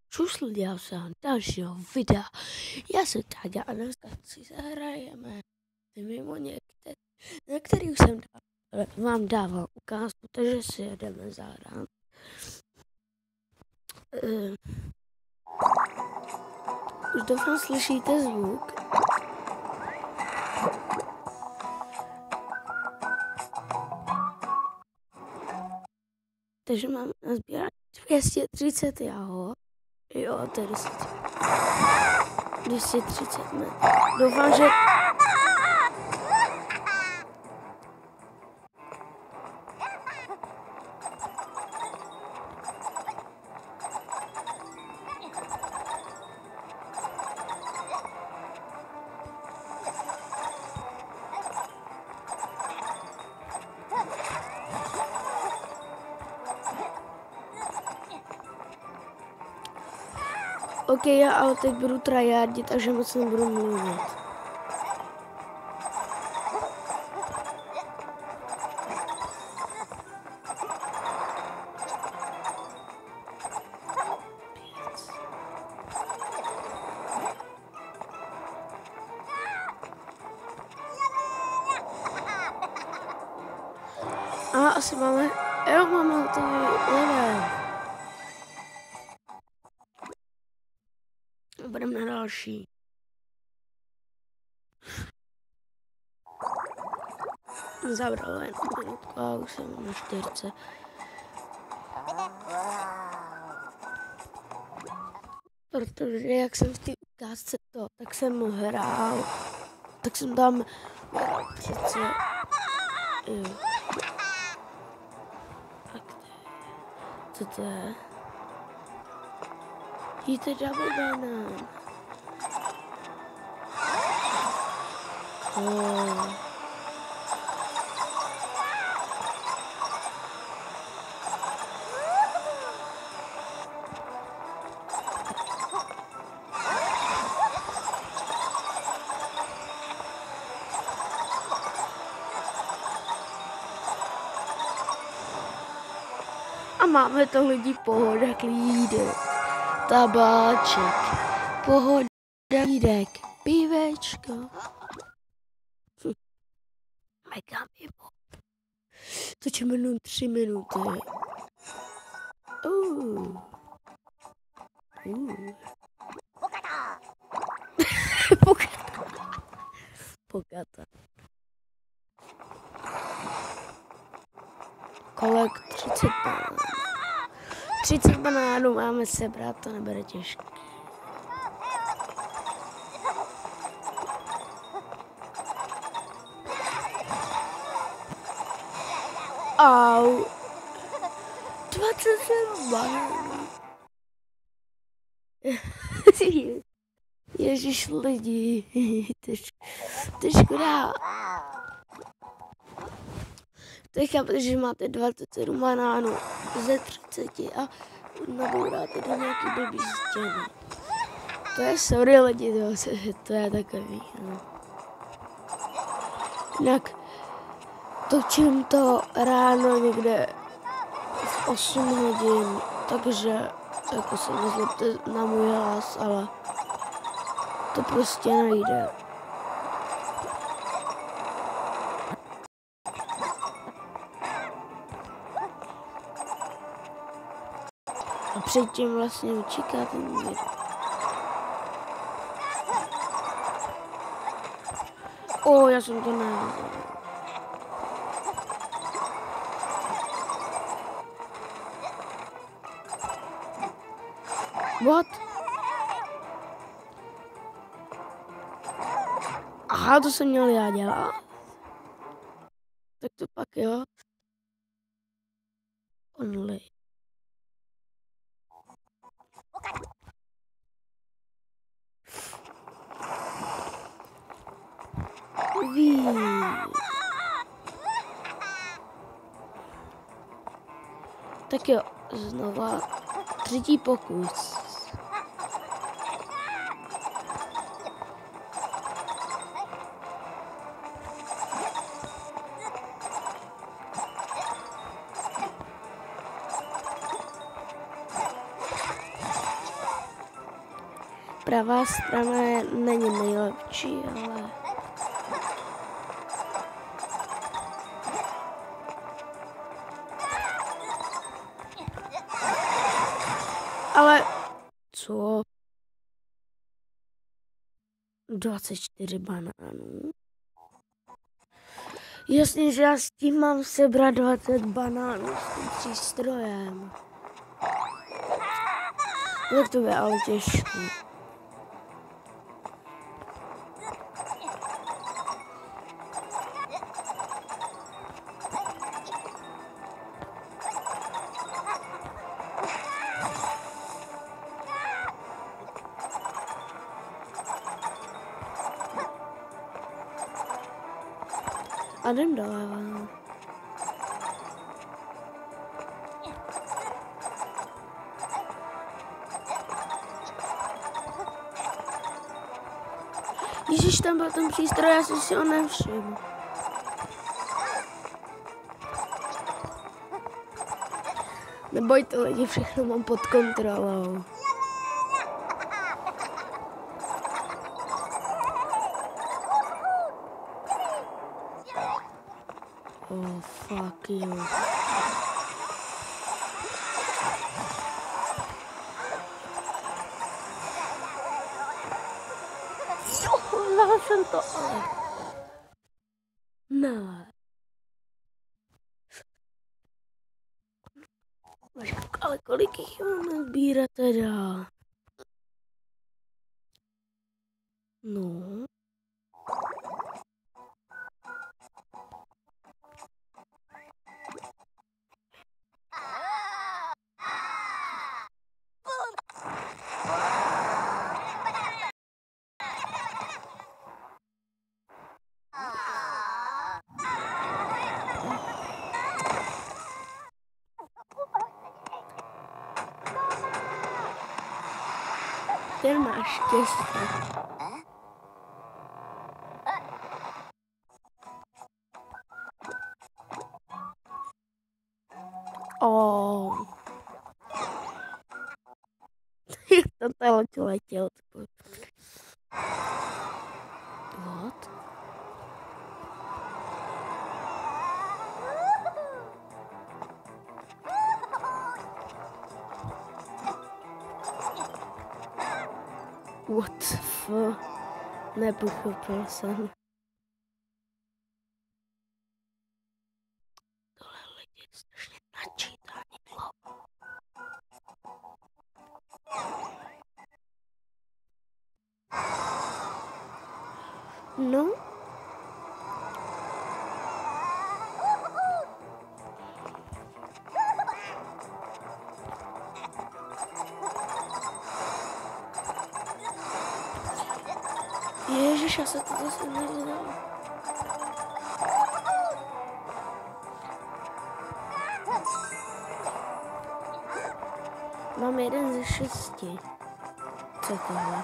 Čus lidi, já se dalšího videa. Já jsem Táďa a dneska si zahrajeme ty mimo některé, na kterých jsem vám dával ukázku, takže si jedeme zahrát. Už doufám slyšíte zvuk. Takže máme nazbírat 230 jahod. Jo, to je 230 metrů. Doufám, že... OK, já ale teď budu tryhardit, takže moc nebudu mluvit. A asi máme, jo, máme hotový level. Budeme na další. Zabralo jen minutku a už jsem na 4. Protože jak jsem v té ukázce tak jsem hrál, tak jsem tam přece, jo. Co to je? Jíte double banán. A máme to lidi pohoda, klídek, tabáček, pohoda, klídek, pívečko. Mega mimo. Točíme jenom 3 minuty. Pokata. Kolek 30 banánů. 30 banánů máme sebrat, to nebude těžké. Au. 27 banánů. Ježiš lidi. To je škoda. To je chápete, že máte 27 banánů ze 30 a nabouráte do nějaký blbý stěny. To je sorry lidi, to je takový. No. Jinak točím to ráno někde v 8 hodin, takže jako se nezlobte na můj hlas, ale to prostě nejde. A předtím vlastně učíká ten video. Já jsem to neviděl. What? Aha, to jsem měl já dělat. Tak to pak jo. Only. Tak jo, znova 3. pokus. pravá strana není nejlepší, ale... Ale... Co? 24 banánů? Jasně, že já s tím mám sebrat 20 banánů s tím přístrojem. Tak to bude ale těžké. A jdem doleva. Ježiš, tam byl ten přístroj, já jsem si ho nevšiml. Nebojte lidi, všechno mám pod kontrolou. Oh, fuck you. Dala jsem to, ale... Ne. Ale kolik jich mám sbírat teda? No. Ten má štěstí. Oh. Jak to tam letěl. What? What the fuck? Nepochopil jsem. Tohle lidi strašně načítání dlouho. No. Ježiš, já se to zase nevěděl. Mám 1 ze 6. Co je tohle?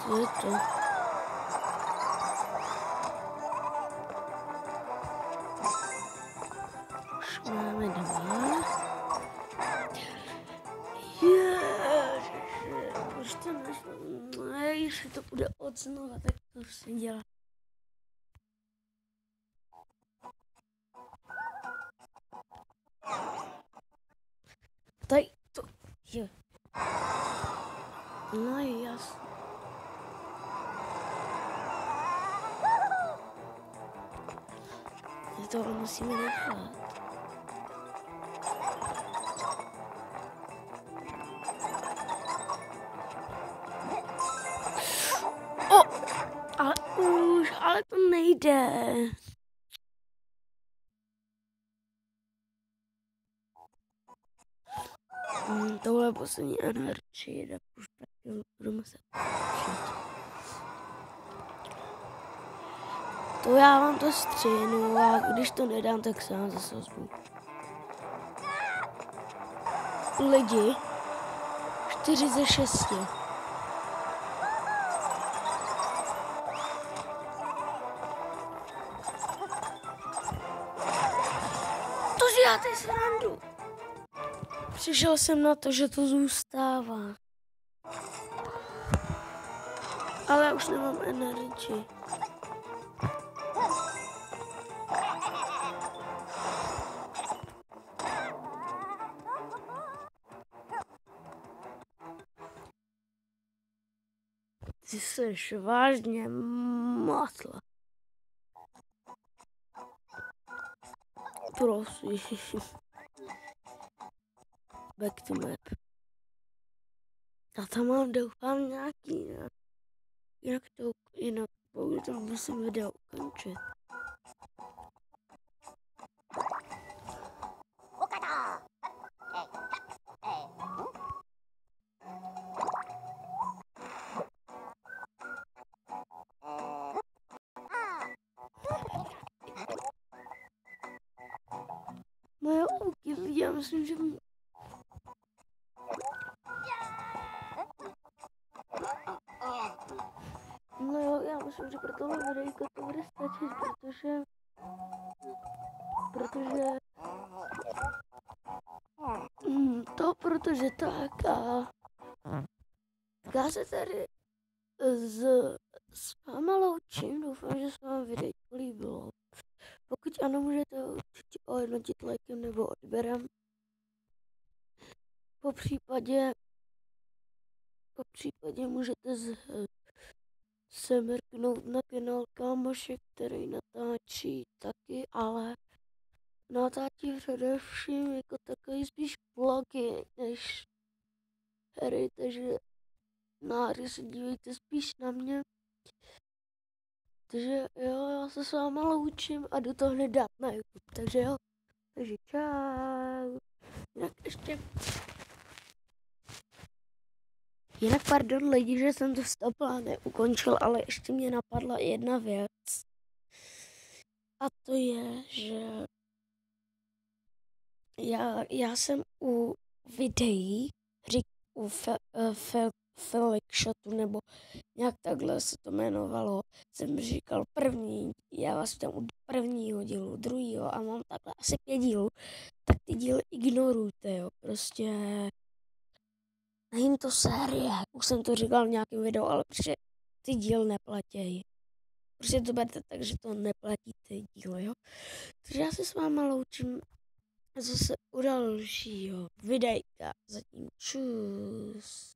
Co je to? Už máme 2. Už to nešlo. Jestli to bude od znova, tak to se dělá. Tady to je. No jasně. To musíme nechat. Ale to nejde. Tohle je poslední energie, tak už taky budeme se učit. To já vám to stříhnu a když to nedám, tak se vám zase ozvu. Lidi, 4 ze 6. To si já teď srandu. Přišel jsem na to, že to zůstává. Ale já už nemám energii. Ty jsi vážně matla. Prosím. Back to map. Já tam mám doufám nějaký, ne? Jinak bohužel musím video ukončit. No jo, já myslím, že... No jo, já myslím, že pro tohle videjko to bude stačit, protože tak a já se tady s váma loučím, doufám, že se vám videjko líbilo. Pokud ano, můžete určitě ohodnotit lajkem nebo odběrem. Po případě můžete se mrknout na kanál kámoše, který natáčí taky, ale natáčí především jako takový spíš vlogy než hry, takže hry se dívejte spíš na mě. Takže jo, já se s váma loučím a jdu to hned dát na YouTube, takže jo, takže čau. Jinak pardon lidi, že jsem to stopla neukončil, ale ještě mě napadla jedna věc. A to je, že já jsem u videí, u Felixshotu, nebo nějak takhle se to jmenovalo, jsem říkal já vás tam u prvního dílu, druhého a mám takhle asi 5 dílů, tak ty díly ignorujte, jo, prostě není to série, už jsem to říkal v nějakém videu, ale prostě ty díly neplatí. Prostě to berte tak, že to neplatí ty díly, jo. Takže já se s váma loučím zase u dalšího videjka. Zatím čus.